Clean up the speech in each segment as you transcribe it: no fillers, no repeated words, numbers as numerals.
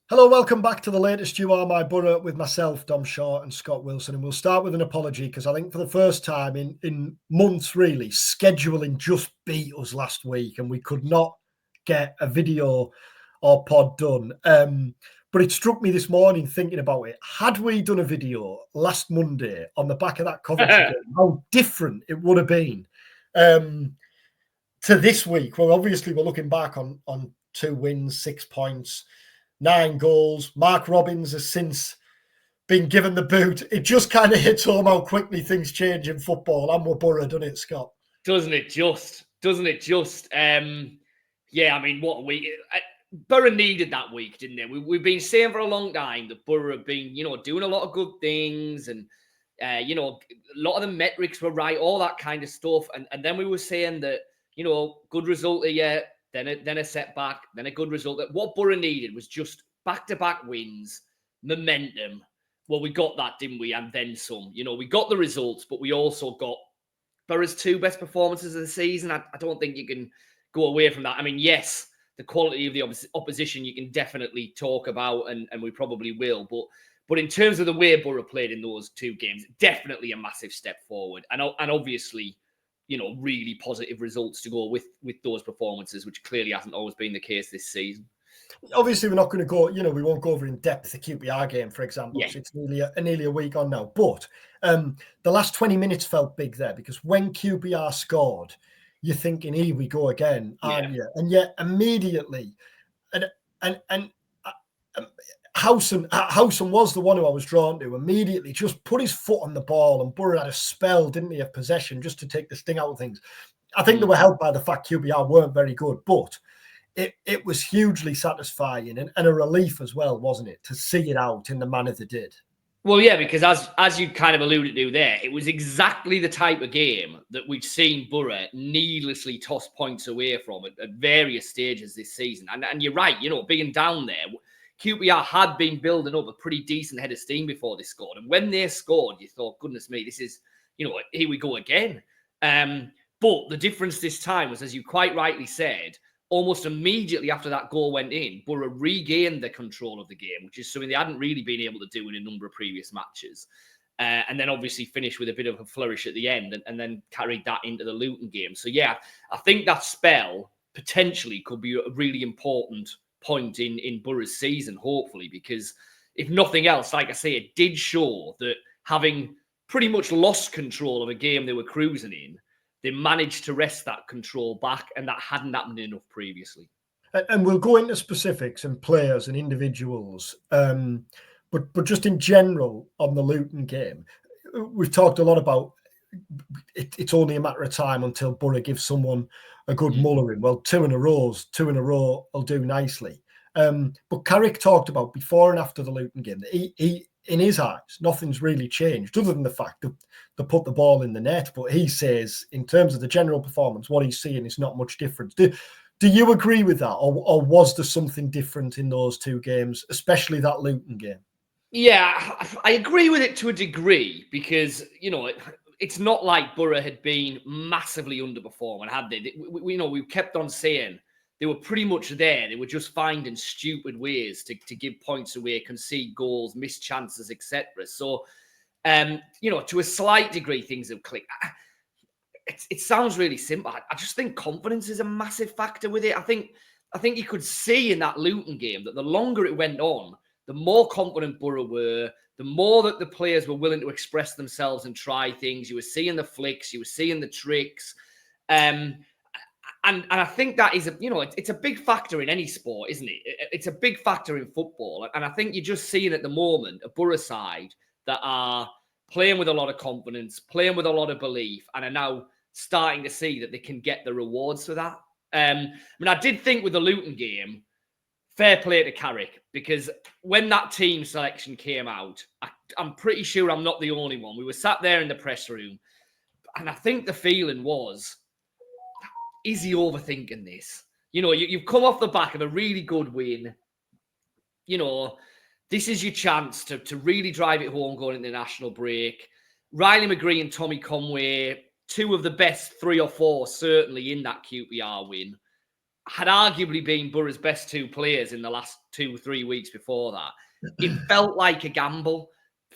Hello, welcome back to the latest You Are My Borough with myself, Dom Shaw and Scott Wilson. And we'll start with an apology because I think for the first time in months, really, scheduling just beat us last week and we could not get a video or pod done. But it struck me this morning thinking about it. Had we done a video last Monday on the back of that Coventry game, how different it would have been to this week. Well, obviously, we're looking back on 2 wins, 6 points, 9 goals. Mark Robins has since been given the boot. It just kind of hits home how quickly things change in football. And we're Borough, doesn't it, Scott? Doesn't it just? Yeah, I mean, what a week. Borough needed that week, didn't they? We've been saying for a long time that Borough have been, doing a lot of good things and, a lot of the metrics were right, all that kind of stuff. And then we were saying that, good result here, then a setback, then a good result. That what Borough needed was just back-to-back wins, momentum. Well, we got that, didn't we? And then some. We got the results, but we also got Borough's 2 best performances of the season. I don't think you can go away from that. I mean, yes, the quality of the opposition you can definitely talk about, and we probably will. But in terms of the way Borough played in those 2 games, definitely a massive step forward. And obviously, really positive results to go with those performances, which clearly hasn't always been the case this season. Obviously, we're not going to go, we won't go over in depth the QPR game, for example. Yeah. So it's nearly a week on now. But the last 20 minutes felt big there because when QPR scored, you're thinking, here we go again, aren't you? And yet immediately, and Howson was the one who I was drawn to. Immediately just put his foot on the ball, and Borough had a spell, didn't he, of possession just to take the sting out of things. I think they were helped by the fact QPR weren't very good, but it was hugely satisfying and a relief as well, wasn't it, to see it out in the manner they did. Well, yeah, because as you kind of alluded to there, it was exactly the type of game that we've seen Borough needlessly toss points away from at various stages this season. And you're right, being down there, QPR had been building up a pretty decent head of steam before they scored. And when they scored, you thought, goodness me, this is, here we go again. But the difference this time was, as you quite rightly said, almost immediately after that goal went in, Borough regained the control of the game, which is something they hadn't really been able to do in a number of previous matches. And then obviously finished with a bit of a flourish at the end and then carried that into the Luton game. So, yeah, I think that spell potentially could be a really important point in Borough's season, hopefully, because if nothing else, like I say, it did show that having pretty much lost control of a game they were cruising in, they managed to wrest that control back, and that hadn't happened enough previously. And we'll go into specifics and players and individuals, but just in general on the Luton game, we've talked a lot about it's only a matter of time until Borough gives someone a good mullering. Well, 2 in a row will do nicely. But Carrick talked about before and after the Luton game that he in his eyes, nothing's really changed other than the fact that they put the ball in the net. But he says, in terms of the general performance, what he's seeing is not much difference. Do you agree with that? Or was there something different in those 2 games, especially that Luton game? Yeah, I agree with it to a degree because, it's not like Borough had been massively underperforming, had they? We kept on saying they were pretty much there. They were just finding stupid ways to give points away, concede goals, miss chances, etc. So, to a slight degree, things have clicked. It sounds really simple. I just think confidence is a massive factor with it. I think you could see in that Luton game that the longer it went on, the more confident Borough were, the more that the players were willing to express themselves and try things. You were seeing the flicks, you were seeing the tricks. And I think that is, it's a big factor in any sport, isn't it? It's a big factor in football. And I think you're just seeing at the moment a Borough side that are playing with a lot of confidence, playing with a lot of belief, and are now starting to see that they can get the rewards for that. I did think with the Luton game, fair play to Carrick, because when that team selection came out, I'm pretty sure I'm not the only one. We were sat there in the press room, and I think the feeling was, is he overthinking this? You've come off the back of a really good win. This is your chance to really drive it home going into the national break. Riley McGree and Tommy Conway, 2 of the best 3 or 4, certainly, in that QPR win. had arguably been Borough's best two players in the last 2-3 weeks before that. It felt like a gamble.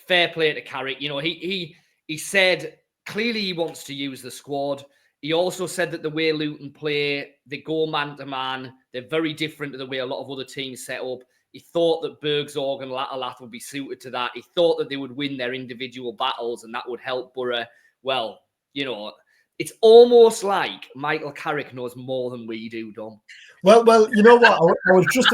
Fair play to Carrick. You know, he said clearly he wants to use the squad. He also said that the way Luton play, they go man to man. They're very different to the way a lot of other teams set up. He thought that Bergzorg and Latterlath would be suited to that. He thought that they would win their individual battles and that would help Boro. Well, you know, it's almost like Michael Carrick knows more than we do, Dom. Well, you know what? I was just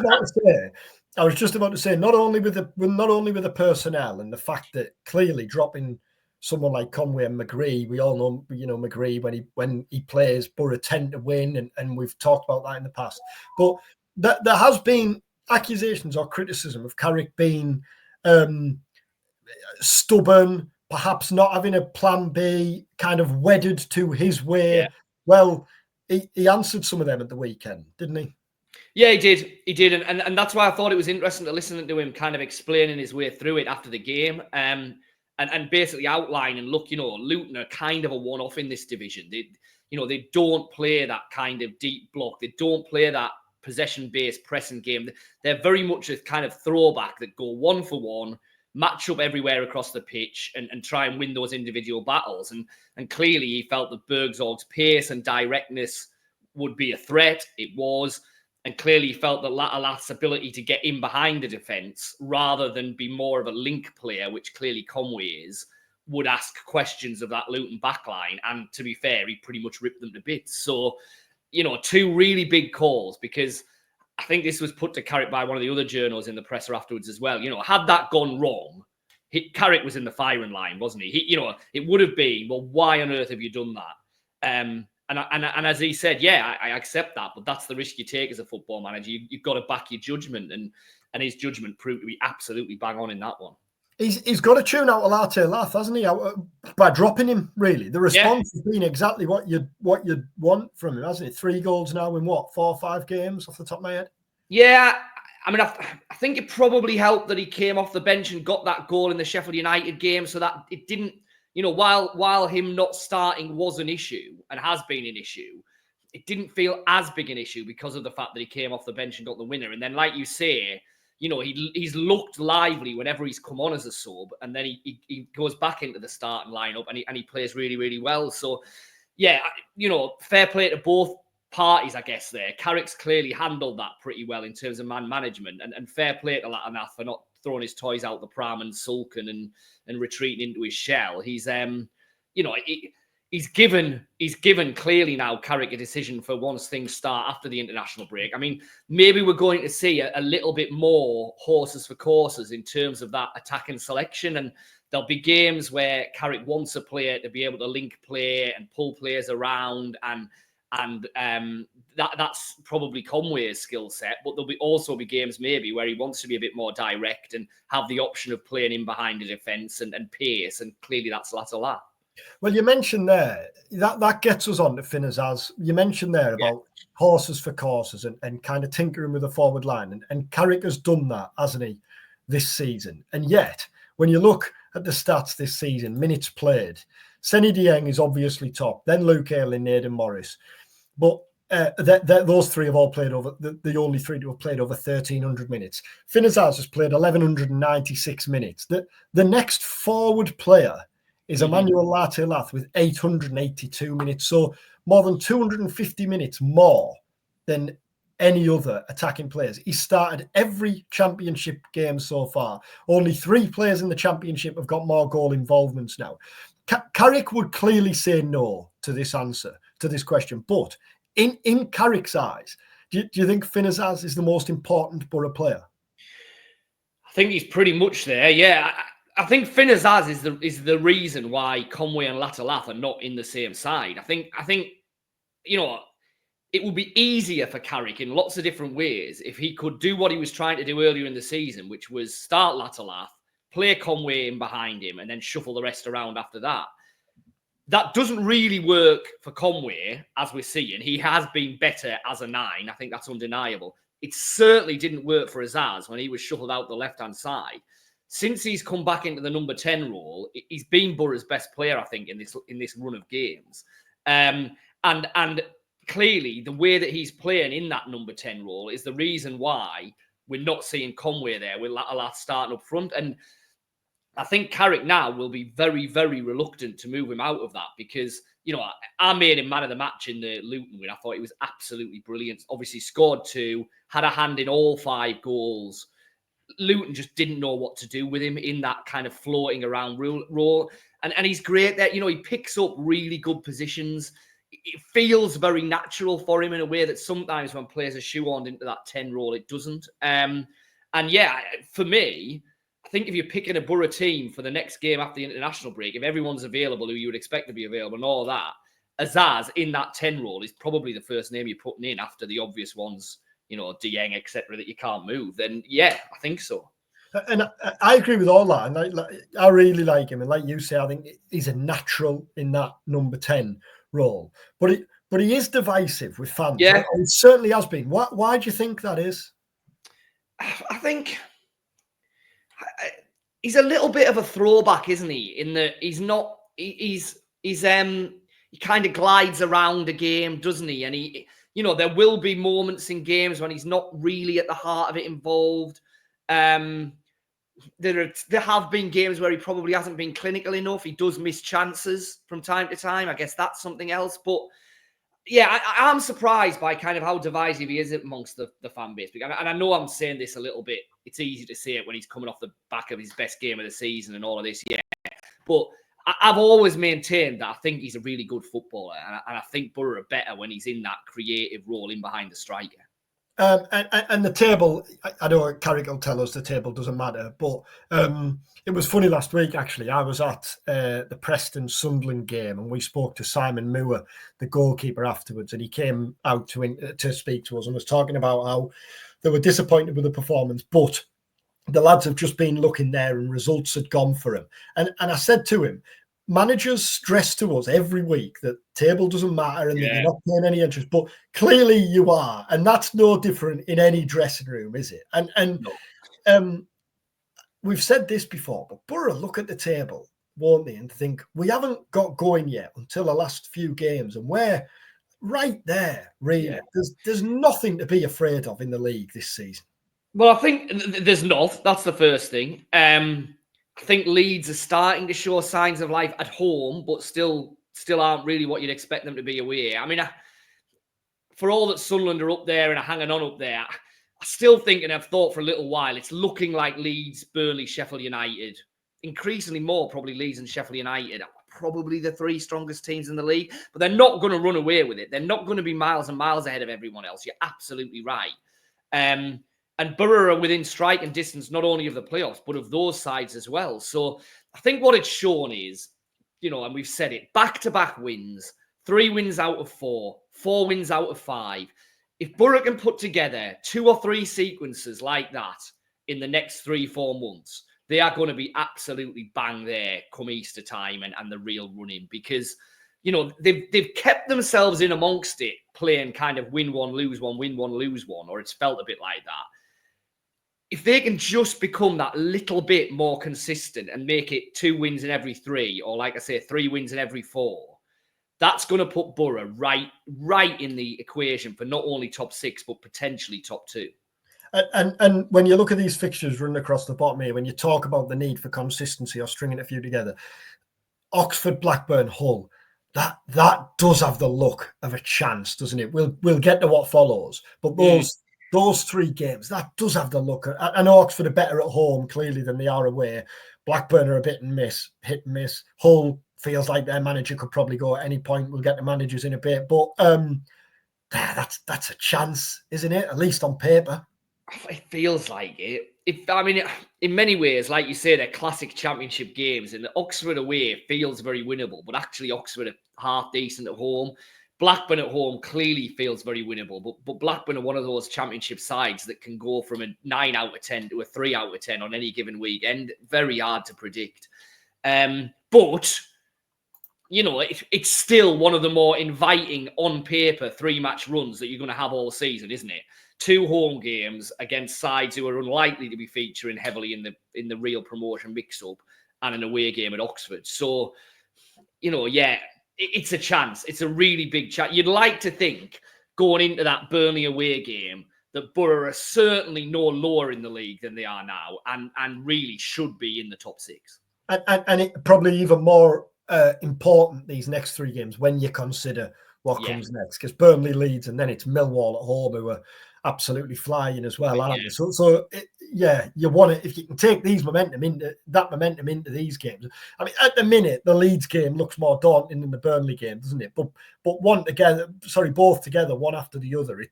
about to say, not only with the personnel and the fact that clearly dropping someone like Conway and McGree, we all know, you know, McGree when he plays, Boro tend to win, and we've talked about that in the past. But there has been accusations or criticism of Carrick being stubborn, perhaps not having a plan B, kind of wedded to his way. Yeah. Well, he answered some of them at the weekend, didn't he? Yeah, he did. He did. And that's why I thought it was interesting to listen to him kind of explaining his way through it after the game. And basically outlining, look, you know, Luton are kind of a one-off in this division. They don't play that kind of deep block. They don't play that possession-based pressing game. They're very much a kind of throwback that go one for one, match up everywhere across the pitch and try and win those individual battles. And clearly he felt that Bergzorg's pace and directness would be a threat. It was. And clearly he felt that Latterlath's ability to get in behind the defence rather than be more of a link player, which clearly Conway is, would ask questions of that Luton backline. And to be fair, he pretty much ripped them to bits. So, you know, two really big calls, because I think this was put to Carrick by one of the other journals in the presser afterwards as well. You know, had that gone wrong, Carrick was in the firing line, wasn't he? You know, it would have been, well, why on earth have you done that? And as he said, yeah, I accept that, but that's the risk you take as a football manager. You've got to back your judgment, and his judgment proved to be absolutely bang on in that one. He's got to tune out Latterlath, hasn't he? By dropping him, really. The response has been exactly what you'd want from him, hasn't it? 3 goals now in 4 or 5 games off the top of my head? Yeah, I mean, I think it probably helped that he came off the bench and got that goal in the Sheffield United game, so that it didn't, you know, while him not starting was an issue and has been an issue, it didn't feel as big an issue because of the fact that he came off the bench and got the winner. And then, like you say, you know, he's looked lively whenever he's come on as a sub, and then he goes back into the starting lineup and he plays really, really well. So, yeah, you know, fair play to both parties, I guess, there. Carrick's clearly handled that pretty well in terms of man management, and fair play to Latterlath for not throwing his toys out the pram and sulking and retreating into his shell. He's you know, he's given clearly now Carrick a decision for once things start after the international break. I mean, maybe we're going to see a little bit more horses for courses in terms of that attacking selection, and there'll be games where Carrick wants a player to be able to link play and pull players around, and that's probably Conway's skill set. But there'll also be games maybe where he wants to be a bit more direct and have the option of playing in behind the defence and pace, and clearly that's Latterlath. Well, you mentioned there, that gets us on to Finn Azaz. You mentioned there about horses for courses and kind of tinkering with the forward line. And Carrick has done that, hasn't he, this season? And yet, when you look at the stats this season, minutes played, Seny Dieng is obviously top, then Luke Ayling, Nathan Morris. But those three have all played over, the only three to have played over 1,300 minutes. Finn Azaz has played 1,196 minutes. The next forward player is Emmanuel Latterlath with 882 minutes. So more than 250 minutes more than any other attacking players. He started every championship game so far. Only 3 players in the championship have got more goal involvements now. Carrick would clearly say no to this answer, to this question. But in Carrick's eyes, do you think Finn Azaz is the most important Boro player? I think he's pretty much there, yeah. I think Finn Azaz is the reason why Conway and Latterlath are not in the same side. I think you know, it would be easier for Carrick in lots of different ways if he could do what he was trying to do earlier in the season, which was start Latterlath, play Conway in behind him, and then shuffle the rest around after that. That doesn't really work for Conway, as we're seeing. He has been better as a 9. I think that's undeniable. It certainly didn't work for Azaz when he was shuffled out the left-hand side. Since he's come back into the number 10 role, he's been Boro's best player, I think, in this run of games. And clearly the way that he's playing in that number 10 role is the reason why we're not seeing Conway there with Latala starting up front. And I think Carrick now will be very, very reluctant to move him out of that because, I made him man of the match in the Luton win. I thought he was absolutely brilliant. Obviously scored 2, had a hand in all 5 goals. Luton just didn't know what to do with him in that kind of floating around role. And he's great there. He picks up really good positions. It feels very natural for him in a way that sometimes when players are shoehorned into that 10 role, it doesn't. And yeah, for me, I think if you're picking a Boro team for the next game after the international break, if everyone's available who you would expect to be available and all that, Azaz in that 10 role is probably the first name you're putting in after the obvious ones, Dieng, etc., that you can't move. Then, yeah, I think so. And I agree with all that. And I really like him. And like you say, I think he's a natural in that number 10 role. But he is divisive with fans. Yeah. And it certainly has been. Why do you think that is? I think he's a little bit of a throwback, isn't he? In that he's not, he kind of glides around a game, doesn't he? And there will be moments in games when he's not really at the heart of it involved. There have been games where he probably hasn't been clinical enough. He does miss chances from time to time. I guess that's something else. But yeah, I'm surprised by kind of how divisive he is amongst the fan base. And I know I'm saying this a little bit. It's easy to say it when he's coming off the back of his best game of the season and all of this. Yeah. But I've always maintained that I think he's a really good footballer. And I think Boro are better when he's in that creative role in behind the striker. And the table, I know Carrick will tell us the table doesn't matter, but it was funny last week, actually. I was at the Preston-Sunderland game and we spoke to Simon Moore, the goalkeeper, afterwards, and he came out to speak to us and was talking about how they were disappointed with the performance, but the lads have just been looking there and results had gone for him. And I said to him, managers stress to us every week that table doesn't matter and that you're not paying any interest, but clearly you are, and that's no different in any dressing room, is it? And we've said this before, but Boro look at the table, won't they, and think we haven't got going yet until the last few games, and we're right there. Really, there's nothing to be afraid of in the league this season. Well, I think there's not. That's the first thing. I think Leeds are starting to show signs of life at home, but still aren't really what you'd expect them to be away. I mean, for all that Sunderland are up there and are hanging on up there, I still think, and I've thought for a little while, it's looking like Leeds, Burnley, Sheffield United, increasingly more probably Leeds and Sheffield United are probably the 3 strongest teams in the league, but they're not going to run away with it. They're not going to be miles and miles ahead of everyone else. You're absolutely right. And Boro are within striking distance, not only of the playoffs, but of those sides as well. So I think what it's shown is, and we've said it, back-to-back wins, 3 wins out of 4, 4 wins out of 5. If Boro can put together 2 or 3 sequences like that in the next 3-4 months, they are going to be absolutely bang there come Easter time and the real running because, they've kept themselves in amongst it, playing kind of win one, lose one, win one, lose one, or it's felt a bit like that. If they can just become that little bit more consistent and make it 2 wins in every 3, or like I say, 3 wins in every 4, that's going to put Boro right in the equation for not only top 6, but potentially top 2. And when you look at these fixtures running across the bottom here, when you talk about the need for consistency or stringing a few together, Oxford, Blackburn, Hull, that does have the look of a chance, doesn't it? We'll get to what follows, but those 3 games, that does have the look. I know Oxford are better at home, clearly, than they are away. Blackburn are a bit hit and miss. Hull feels like their manager could probably go at any point. We'll get the managers in a bit. But that's a chance, isn't it? At least on paper. It feels like it. In many ways, like you say, they're classic championship games. And the Oxford away feels very winnable, but actually Oxford are half decent at home. Blackburn at home clearly feels very winnable, but Blackburn are one of those championship sides that can go from a 9 out of 10 to a 3 out of 10 on any given weekend. Very hard to predict. But, it's still one of the more inviting on paper 3-match runs that you're going to have all season, isn't it? 2 home games against sides who are unlikely to be featuring heavily in the real promotion mix-up and an away game at Oxford. So, it's a chance. It's a really big chance. You'd like to think going into that Burnley away game that Boro are certainly no lower in the league than they are now, and really should be in the top 6. And it probably even more important these next 3 games when you consider what comes next, because Burnley, Leeds, and then it's Millwall at home, who are absolutely flying as well, aren't they? So you want it if you can take these momentum into these games. I mean, at the minute, the Leeds game looks more daunting than the Burnley game, doesn't it? But both together, one after the other, it's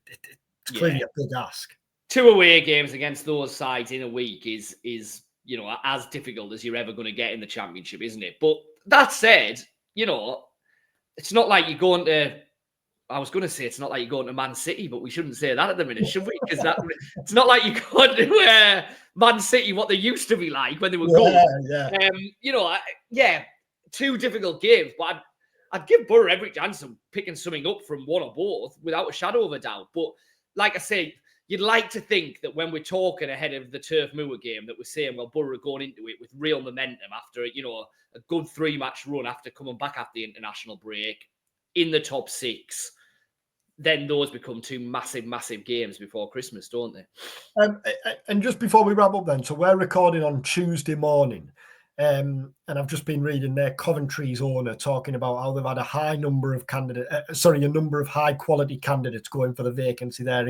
clearly a big ask. 2 away games against those sides in a week is as difficult as you're ever going to get in the Championship, isn't it? But that said, it's not like you're going to. I was going to say it's not like you're going to Man City, but we shouldn't say that at the minute, should we? Because it's not like you're going to Man City, what they used to be like when they were good. Yeah. 2 difficult games, but I'd give Boro every chance of picking something up from one or both without a shadow of a doubt. But like I say, you'd like to think that when we're talking ahead of the Turf Moor game, that we're saying, well, Boro are going into it with real momentum after, a good 3-match run after coming back after the international break in the top 6. Then those become 2 massive, massive games before Christmas, don't they? And just before we wrap up then, so we're recording on Tuesday morning. And I've just been reading there Coventry's owner talking about how they've had a number of high quality candidates going for the vacancy there,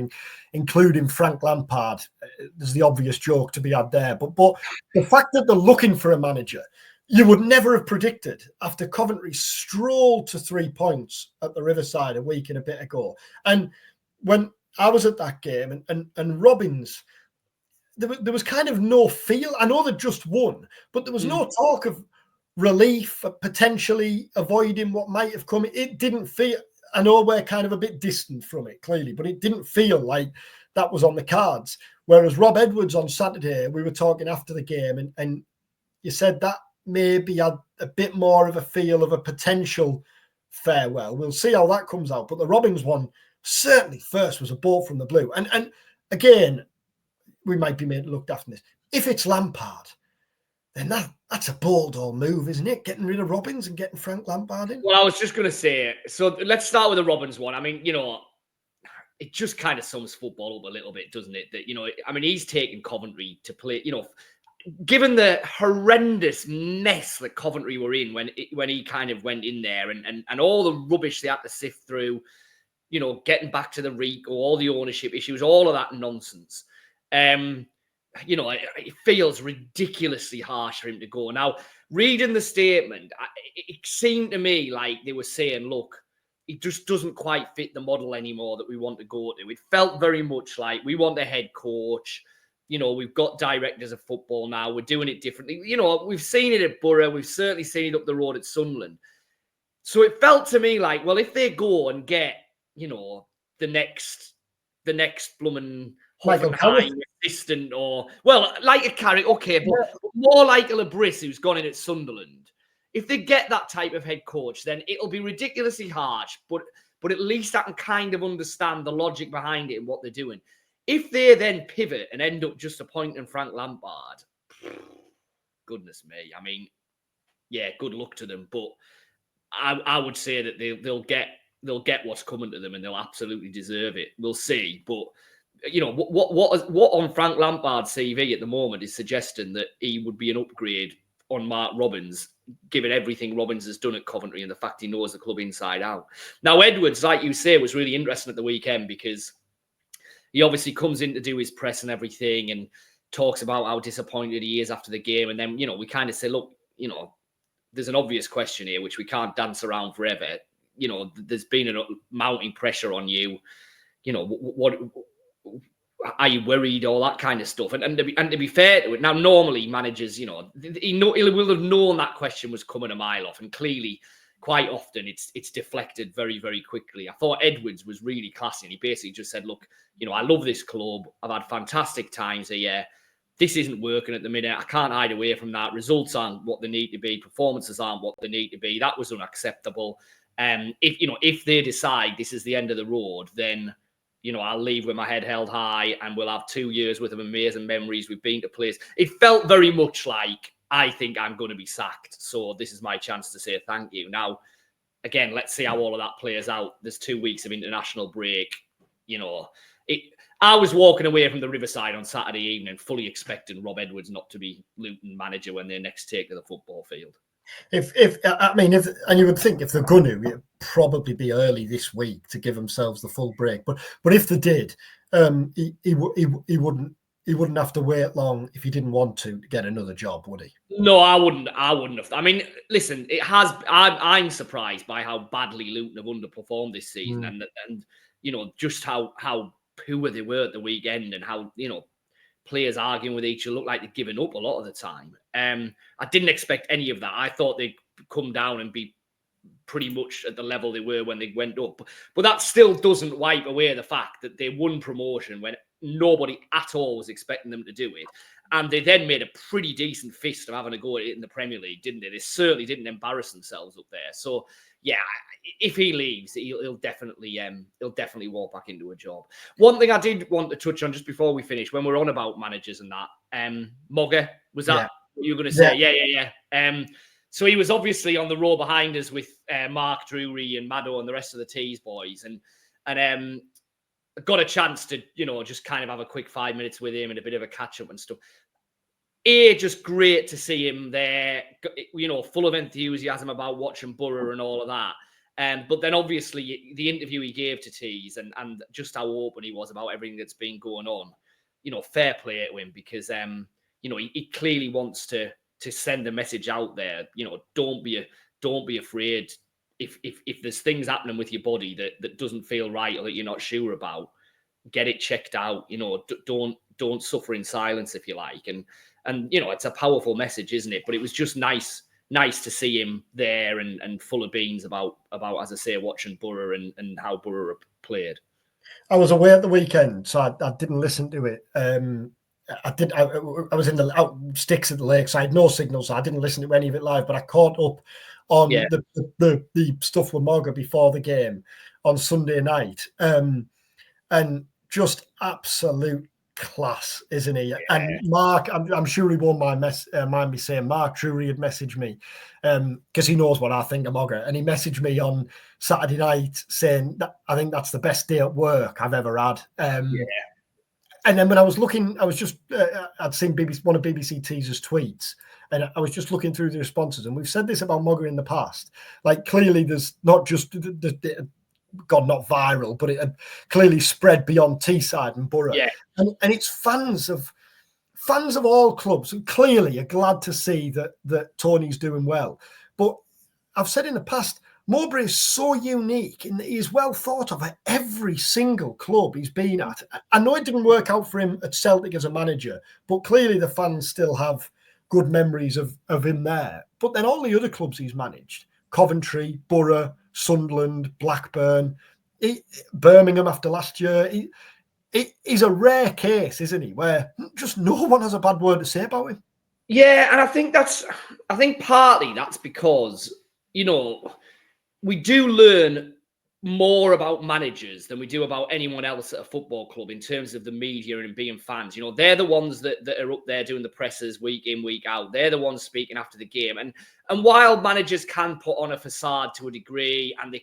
including Frank Lampard. There's the obvious joke to be had there, but the fact that they're looking for a manager, you would never have predicted after Coventry strolled to 3 points at the Riverside a week and a bit ago. And when I was at that game and Robbins, there was kind of no feel. I know they just won, but there was no talk of relief, potentially avoiding what might have come. It didn't feel, I know we're kind of a bit distant from it, clearly, but it didn't feel like that was on the cards. Whereas Rob Edwards on Saturday, we were talking after the game, and you said that maybe had a bit more of a feel of a potential farewell. We'll see how that comes out. But the Robbins one, certainly first was a ball from the blue. And again, we might be made to look daft in this. If it's Lampard, then that's a bold old move, isn't it? Getting rid of Robbins and getting Frank Lampard in. Well, I was just going to say, so let's start with the Robbins one. I mean, it just kind of sums football up a little bit, doesn't it? That, he's taken Coventry to play, given the horrendous mess that Coventry were in when he kind of went in there and all the rubbish they had to sift through, getting back to the RICO, all the ownership issues, all of that nonsense. It feels ridiculously harsh for him to go. Now, reading the statement, it seemed to me like they were saying, look, it just doesn't quite fit the model anymore that we want to go to. It felt very much like we want a head coach. We've got directors of football now. We're doing it differently. We've seen it at Boro. We've certainly seen it up the road at Sunderland. So it felt to me like, well, if they go and get, the next blooming Hoffenheim assistant like a Carrick, okay, but more like a Labris who's gone in at Sunderland. If they get that type of head coach, then it'll be ridiculously harsh, but at least I can kind of understand the logic behind it and what they're doing. If they then pivot and end up just appointing Frank Lampard, goodness me. I mean, yeah, good luck to them. But I would say that they'll get what's coming to them and they'll absolutely deserve it. We'll see. But what on Frank Lampard's CV at the moment is suggesting that he would be an upgrade on Mark Robbins, given everything Robbins has done at Coventry and the fact he knows the club inside out. Now, Edwards, like you say, was really interesting at the weekend because he obviously comes in to do his press and everything and talks about how disappointed he is after the game. And then, we kind of say, look, there's an obvious question here, which we can't dance around forever. There's been a mounting pressure on you. What are you worried? All that kind of stuff. And to be fair to it, now normally managers, he will have known that question was coming a mile off, and clearly, quite often it's deflected very, very quickly. I thought Edwards was really classy, and he basically just said, "Look, I love this club. I've had fantastic times here. This isn't working at the minute. I can't hide away from that. Results aren't what they need to be. Performances aren't what they need to be. That was unacceptable. If they decide this is the end of the road, then." I'll leave with my head held high and we'll have 2 years worth of amazing memories. We've been to places. It felt very much like, I think I'm going to be sacked. So this is my chance to say thank you. Now, again, let's see how all of that plays out. There's 2 weeks of international break. I was walking away from the Riverside on Saturday evening, fully expecting Rob Edwards not to be Luton manager when they next take to the football field. And you would think if they're going to, it'd probably be early this week to give themselves the full break. But if they did, he wouldn't have to wait long if he didn't want to get another job, would he? No, I wouldn't have. I mean, listen, I'm surprised by how badly Luton have underperformed this season, and just how poor they were at the weekend, and how players arguing with each other, look like they're giving up a lot of the time. I didn't expect any of that. I thought they'd come down and be pretty much at the level they were when they went up. But that still doesn't wipe away the fact that they won promotion when nobody at all was expecting them to do it. And they then made a pretty decent fist of having a go at it in the Premier League, didn't they? They certainly didn't embarrass themselves up there. So, yeah, if he leaves, he'll definitely walk back into a job. One thing I did want to touch on just before we finish, when we're on about managers and that, Mogger, was that what you were going to say? Yeah. So he was obviously on the row behind us with Mark Drury and Maddo and the rest of the Tees boys, and got a chance to just kind of have a quick 5 minutes with him and a bit of a catch up and stuff. Just great to see him there, full of enthusiasm about watching Boro and all of that. But then obviously the interview he gave to Tees and just how open he was about everything that's been going on, fair play to him, because he clearly wants to send a message out there. Don't be afraid if there's things happening with your body that doesn't feel right or that you're not sure about. Get it checked out. Don't suffer in silence, if you like. And it's a powerful message, isn't it? But it was just nice to see him there and full of beans about, as I say, watching Boro and how Boro played. I was away at the weekend, so I didn't listen to it. I was in the sticks at the lake, so I had no signal, so I didn't listen to any of it live. But I caught up on the stuff with Morgan before the game on Sunday night, and just absolute class, isn't he? Yeah. And Mark, I'm sure he won't mind me saying, Mark Drury had messaged me because he knows what I think of Mogger, and he messaged me on Saturday night saying that I think that's the best day at work I've ever had. And then when I was looking, I was just I'd seen one of BBC Teaser's tweets, and I was just looking through the responses, and we've said this about Mogger in the past. Like, clearly there's not just gone not viral, but it had clearly spread beyond Teesside and Boro. Yeah. And it's fans of all clubs who clearly are glad to see that Tony's doing well. But I've said in the past, Mowbray is so unique in that he's well thought of at every single club he's been at. I know it didn't work out for him at Celtic as a manager, but clearly the fans still have good memories of him there. But then all the other clubs he's managed, Coventry, Boro, Sunderland, Blackburn, Birmingham after last year, he's a rare case, isn't he, where just no one has a bad word to say about him. Yeah, and I think partly that's because, we do learn more about managers than we do about anyone else at a football club in terms of the media and being fans. They're the ones that are up there doing the presses week in, week out. They're the ones speaking after the game. And while managers can put on a facade to a degree, and they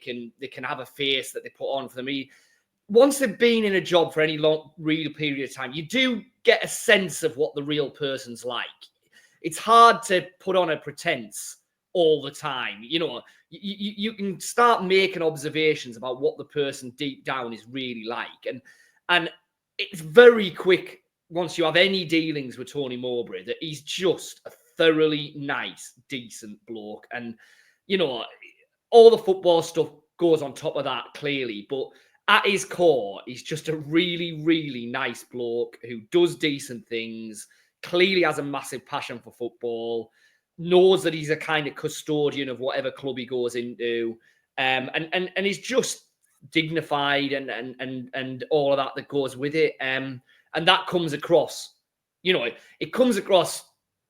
can have a face that they put on for the media, once they've been in a job for any long real period of time, you do get a sense of what the real person's like. It's hard to put on a pretense all the time. You can start making observations about what the person deep down is really like. And it's very quick, once you have any dealings with Tony Mowbray, that he's just a thoroughly nice, decent bloke. And, all the football stuff goes on top of that, clearly. But at his core, he's just a really, really nice bloke who does decent things, clearly has a massive passion for football, knows that he's a kind of custodian of whatever club he goes into, and he's just dignified and all of that goes with it, and that comes across. It comes across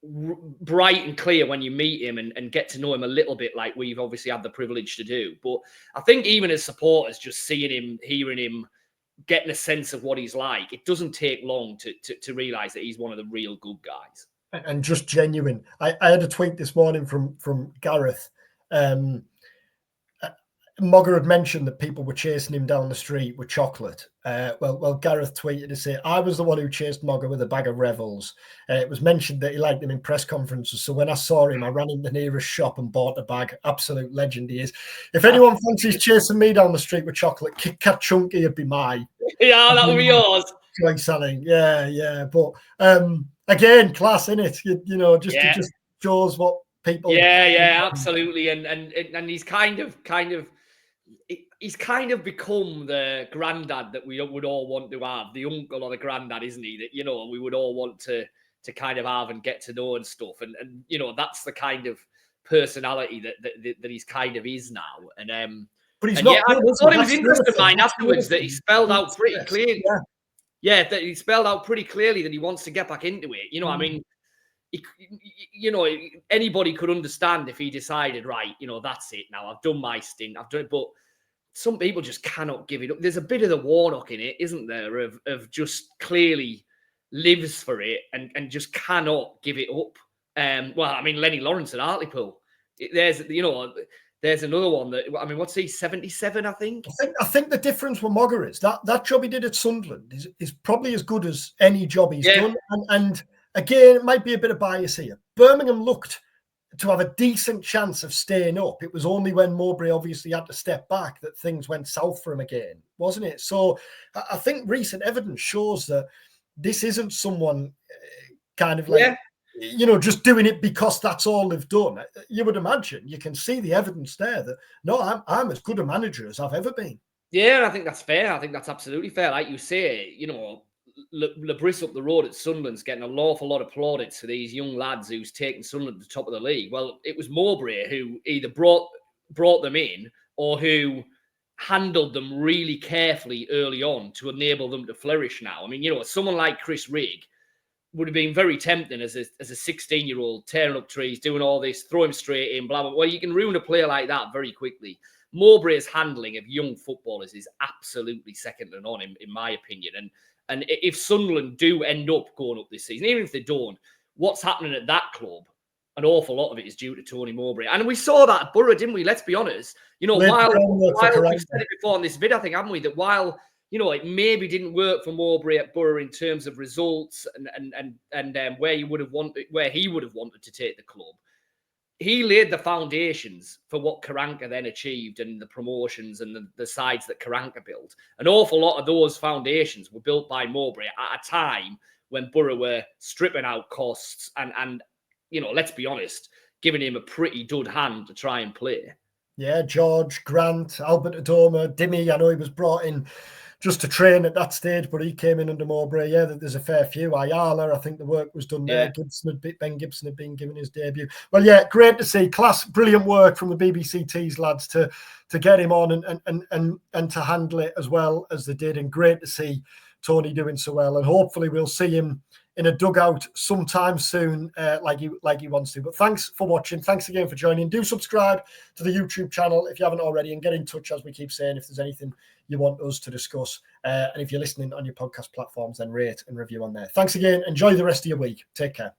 bright and clear when you meet him and get to know him a little bit, like we've obviously had the privilege to do. But I think even as supporters, just seeing him, hearing him, getting a sense of what he's like, it doesn't take long to realise that he's one of the real good guys. And just genuine. I had a tweet this morning from Gareth. Mogger had mentioned that people were chasing him down the street with chocolate. Well, Gareth tweeted to say, I was the one who chased Mogger with a bag of Revels. It was mentioned that he liked them in press conferences. So when I saw him, I ran in the nearest shop and bought a bag. Absolute legend he is. If anyone fancies chasing me down the street with chocolate, Kit Kat Chunky would be mine. Yeah, that would be yours. Like selling. Yeah. But again, class in it. It just shows what people. Yeah, absolutely. And he's kind of become the granddad that we would all want to have, the uncle or the granddad, isn't he? That we would all want to kind of have and get to know and stuff. And that's the kind of personality that he's kind of is now. And but he's not. I thought it was interesting mine afterwards that he spelled out pretty clearly. Yeah, that he spelled out pretty clearly that he wants to get back into it. I mean, anybody could understand if he decided, right, that's it now. I've done my stint. I've done it, but some people just cannot give it up. There's a bit of the Warnock in it, isn't there? Of just clearly lives for it and just cannot give it up. Well, I mean, Lenny Lawrence at Hartlepool. There's another one that, I mean, what's he, 77, I think? I think the difference with Mogger is that job he did at Sunderland is probably as good as any job he's done. And again, it might be a bit of bias here. Birmingham looked to have a decent chance of staying up. It was only when Mowbray obviously had to step back that things went south for him again, wasn't it? So I think recent evidence shows that this isn't someone kind of like... just doing it because that's all they've done. You would imagine, you can see the evidence there that, no, I'm as good a manager as I've ever been. Yeah, I think that's fair. I think that's absolutely fair. Like you say, Labris up the road at Sunderland's getting an awful lot of plaudits for these young lads who's taken Sunderland to the top of the league. Well, it was Mowbray who either brought them in or who handled them really carefully early on to enable them to flourish now. I mean, someone like Chris Rigg would have been very tempting as a 16-year-old, tearing up trees, doing all this, throw him straight in, blah, blah. Well, you can ruin a player like that very quickly. Mowbray's handling of young footballers is absolutely second to none, in my opinion. And if Sunderland do end up going up this season, even if they don't, what's happening at that club, an awful lot of it is due to Tony Mowbray. And we saw that at Boro, didn't we? Let's be honest. While we've said it before on this vid, I think, haven't we, that while it maybe didn't work for Mowbray at Boro in terms of results and where he would have wanted to take the club, he laid the foundations for what Karanka then achieved and the promotions and the sides that Karanka built. An awful lot of those foundations were built by Mowbray at a time when Boro were stripping out costs and let's be honest, giving him a pretty dud hand to try and play. Yeah, George, Grant, Albert Adoma, Dimmy, I know he was brought in just to train at that stage, but he came in under Mowbray. Yeah, there's a fair few. Ayala, I think the work was done there. Ben Gibson had been given his debut. Well, yeah, great to see. Class, brilliant work from the BBC Tees lads to get him on and to handle it as well as they did. And great to see Tony doing so well. And hopefully we'll see him in a dugout sometime soon, like he wants to. But thanks for watching. Thanks again for joining. Do subscribe to the YouTube channel if you haven't already, and get in touch, as we keep saying, if there's anything you want us to discuss. And if you're listening on your podcast platforms, then rate and review on there. Thanks again. Enjoy the rest of your week. Take care.